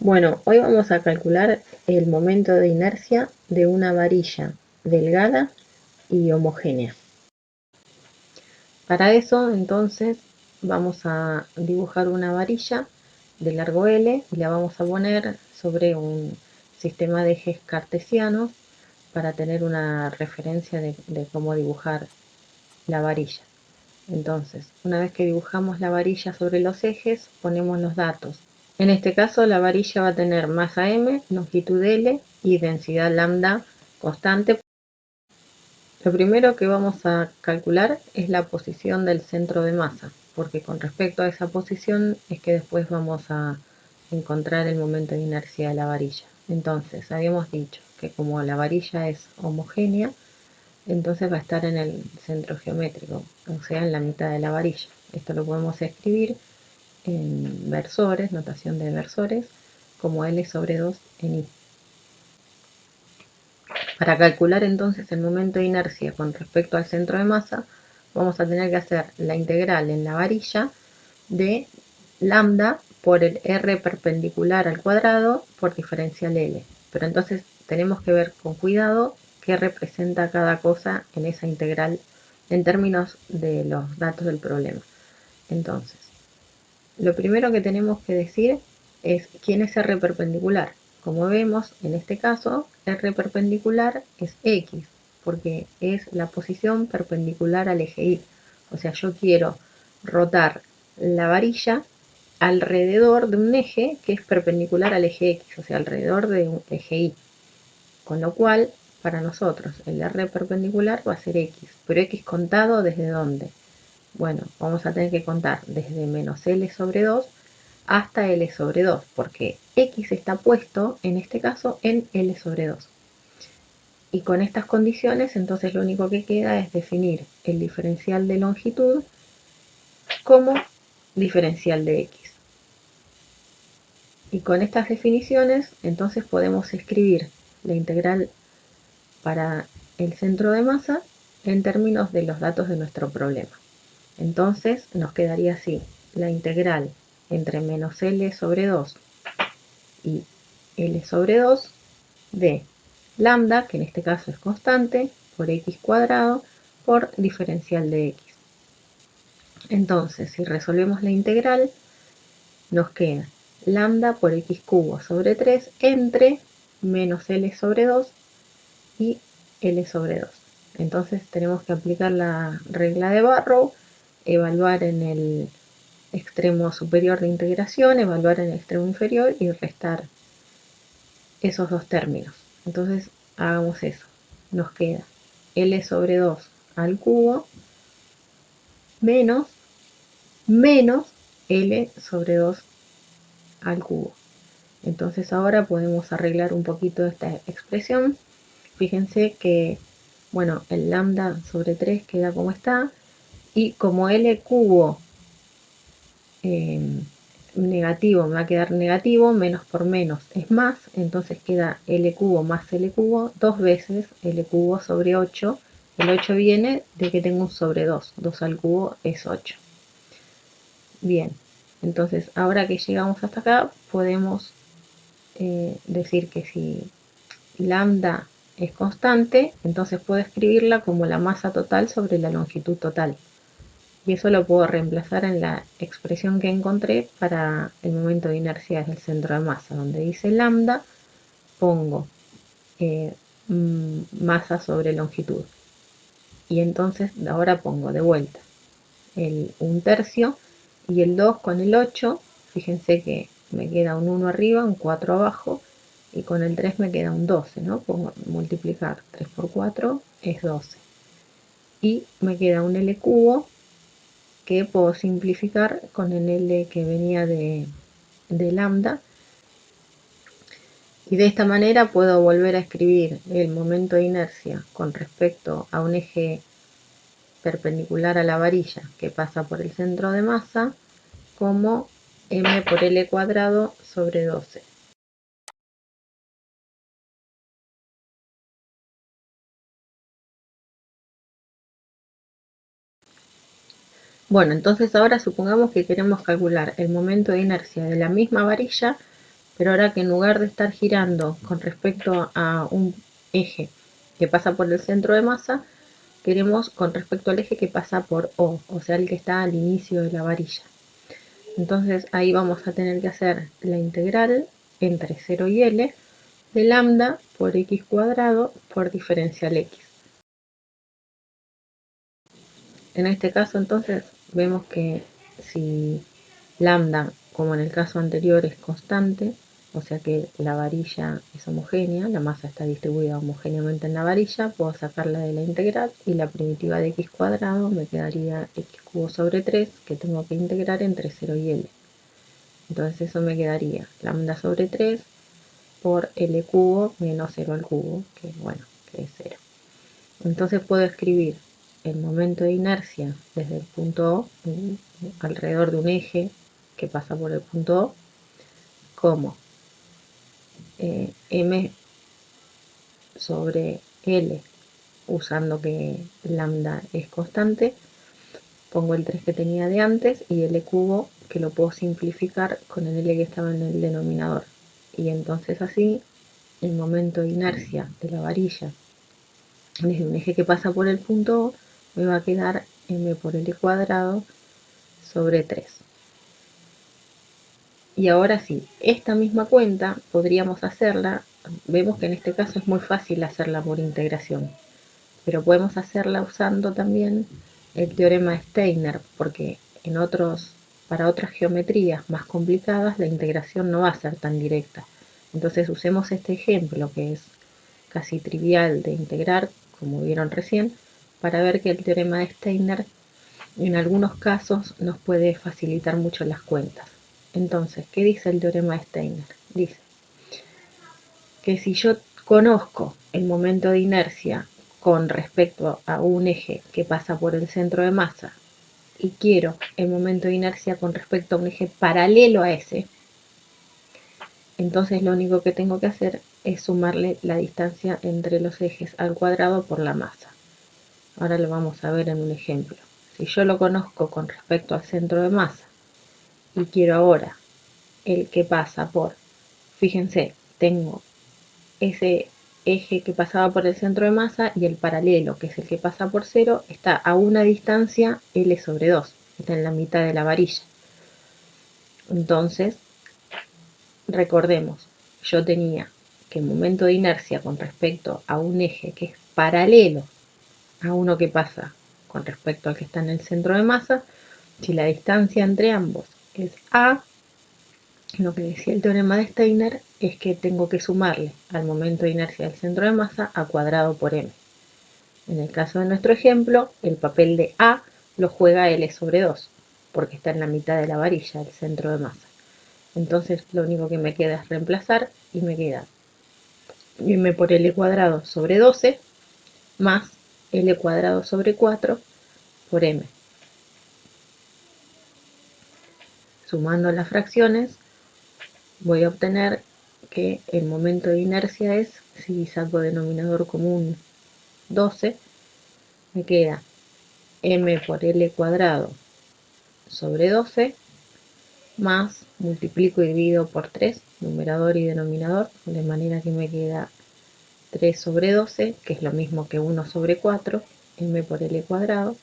Bueno, hoy vamos a calcular el momento de inercia de una varilla delgada y homogénea. Para eso, entonces, vamos a dibujar una varilla de largo L y la vamos a poner sobre un sistema de ejes cartesianos para tener una referencia de cómo dibujar la varilla. Entonces, una vez que dibujamos la varilla sobre los ejes, ponemos los datos. En este caso, la varilla va a tener masa m, longitud L y densidad lambda constante. Lo primero que vamos a calcular es la posición del centro de masa, porque con respecto a esa posición es que después vamos a encontrar el momento de inercia de la varilla. Entonces, habíamos dicho que como la varilla es homogénea, entonces va a estar en el centro geométrico, o sea, en la mitad de la varilla. Esto lo podemos escribir en versores, notación de versores, como L sobre 2 en I. Para calcular entonces el momento de inercia con respecto al centro de masa, vamos a tener que hacer la integral en la varilla de lambda por el r perpendicular al cuadrado por diferencial L. Pero entonces tenemos que ver con cuidado qué representa cada cosa en esa integral en términos de los datos del problema. Entonces, lo primero que tenemos que decir es quién es R perpendicular. Como vemos, en este caso, R perpendicular es X, porque es la posición perpendicular al eje Y. O sea, yo quiero rotar la varilla alrededor de un eje que es perpendicular al eje X, o sea, alrededor de un eje Y. Con lo cual, para nosotros, el R perpendicular va a ser X, pero X contado ¿desde dónde? Bueno, vamos a tener que contar desde menos L sobre 2 hasta L sobre 2, porque X está puesto, en este caso, en L sobre 2. Y con estas condiciones, entonces lo único que queda es definir el diferencial de longitud como diferencial de X. Y con estas definiciones, entonces podemos escribir la integral para el centro de masa en términos de los datos de nuestro problema. Entonces nos quedaría así, la integral entre menos L sobre 2 y L sobre 2 de lambda, que en este caso es constante, por x cuadrado por diferencial de x. Entonces, si resolvemos la integral, nos queda lambda por x cubo sobre 3 entre menos L sobre 2 y L sobre 2. Entonces tenemos que aplicar la regla de Barrow, evaluar en el extremo superior de integración, evaluar en el extremo inferior y restar esos dos términos. Entonces hagamos eso. Nos queda L sobre 2 al cubo menos L sobre 2 al cubo. Entonces ahora podemos arreglar un poquito esta expresión. Fíjense que, bueno, el lambda sobre 3 queda como está, y como L cubo negativo me va a quedar negativo, menos por menos es más, entonces queda L cubo más L cubo, dos veces L cubo sobre 8. El 8 viene de que tengo un sobre 2, 2 al cubo es 8. Bien, entonces ahora que llegamos hasta acá, podemos decir que si lambda es constante, entonces puedo escribirla como la masa total sobre la longitud total. Y eso lo puedo reemplazar en la expresión que encontré para el momento de inercia desde el centro de masa, donde dice lambda, pongo masa sobre longitud. Y entonces ahora pongo de vuelta el 1/3 y el 2 con el 8. Fíjense que me queda un 1 arriba, un 4 abajo, y con el 3 me queda un 12, ¿no? Puedo multiplicar 3 por 4 es 12. Y me queda un L cubo que puedo simplificar con el L que venía de lambda, y de esta manera puedo volver a escribir el momento de inercia con respecto a un eje perpendicular a la varilla que pasa por el centro de masa como m por L cuadrado sobre 12. Bueno, entonces ahora supongamos que queremos calcular el momento de inercia de la misma varilla, Pero ahora que en lugar de estar girando con respecto a un eje que pasa por el centro de masa, queremos con respecto al eje que pasa por o sea, el que está al inicio de la varilla. Entonces ahí vamos a tener que hacer la integral entre 0 y L de lambda por x cuadrado por diferencial x. En este caso entonces vemos que si lambda, como en el caso anterior, es constante, o sea que la varilla es homogénea, la masa está distribuida homogéneamente en la varilla, puedo sacarla de la integral y la primitiva de x cuadrado me quedaría x cubo sobre 3, que tengo que integrar entre 0 y L. Entonces eso me quedaría lambda sobre 3 por L cubo menos 0 al cubo, que bueno, que es 0. Entonces puedo escribir el momento de inercia desde el punto O, alrededor de un eje que pasa por el punto O, como m sobre L, usando que lambda es constante, pongo el 3 que tenía de antes y L cubo, que lo puedo simplificar con el L que estaba en el denominador. Y entonces así, el momento de inercia de la varilla desde un eje que pasa por el punto O me va a quedar m por L cuadrado sobre 3. Y ahora sí, esta misma cuenta podríamos hacerla, vemos que en este caso es muy fácil hacerla por integración, pero podemos hacerla usando también el teorema de Steiner, porque para otras geometrías más complicadas la integración no va a ser tan directa. Entonces usemos este ejemplo que es casi trivial de integrar, como vieron recién, para ver que el teorema de Steiner en algunos casos nos puede facilitar mucho las cuentas. Entonces, ¿qué dice el teorema de Steiner? Dice que si yo conozco el momento de inercia con respecto a un eje que pasa por el centro de masa y quiero el momento de inercia con respecto a un eje paralelo a ese, entonces lo único que tengo que hacer es sumarle la distancia entre los ejes al cuadrado por la masa. Ahora lo vamos a ver en un ejemplo. Si yo lo conozco con respecto al centro de masa y quiero ahora el que pasa por, fíjense, tengo ese eje que pasaba por el centro de masa y el paralelo, que es el que pasa por 0, está a una distancia L sobre 2, está en la mitad de la varilla. Entonces, recordemos, yo tenía que el momento de inercia con respecto a un eje que es paralelo a uno que pasa con respecto al que está en el centro de masa, si la distancia entre ambos es A, lo que decía el teorema de Steiner es que tengo que sumarle al momento de inercia del centro de masa a cuadrado por m. En el caso de nuestro ejemplo, el papel de A lo juega L sobre 2, porque está en la mitad de la varilla, el centro de masa. Entonces lo único que me queda es reemplazar y me queda m por L cuadrado sobre 12 más L cuadrado sobre 4 por m. Sumando las fracciones, voy a obtener que el momento de inercia es, si saco denominador común 12, me queda m por L cuadrado sobre 12 más, multiplico y divido por 3, numerador y denominador, de manera que me queda 3 sobre 12, que es lo mismo que 1 sobre 4, m por L cuadrado,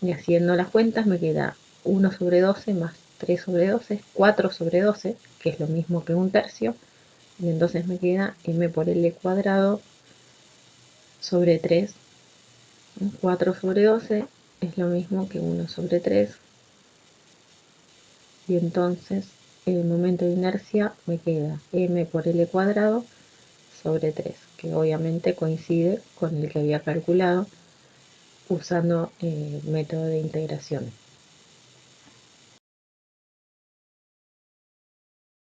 y haciendo las cuentas me queda 1 sobre 12 más 3 sobre 12, 4 sobre 12, que es lo mismo que un tercio, y entonces me queda m por L cuadrado sobre 3, 4 sobre 12 es lo mismo que 1 sobre 3, y entonces el momento de inercia me queda m por L cuadrado sobre 3, que obviamente coincide con el que había calculado usando el método de integración.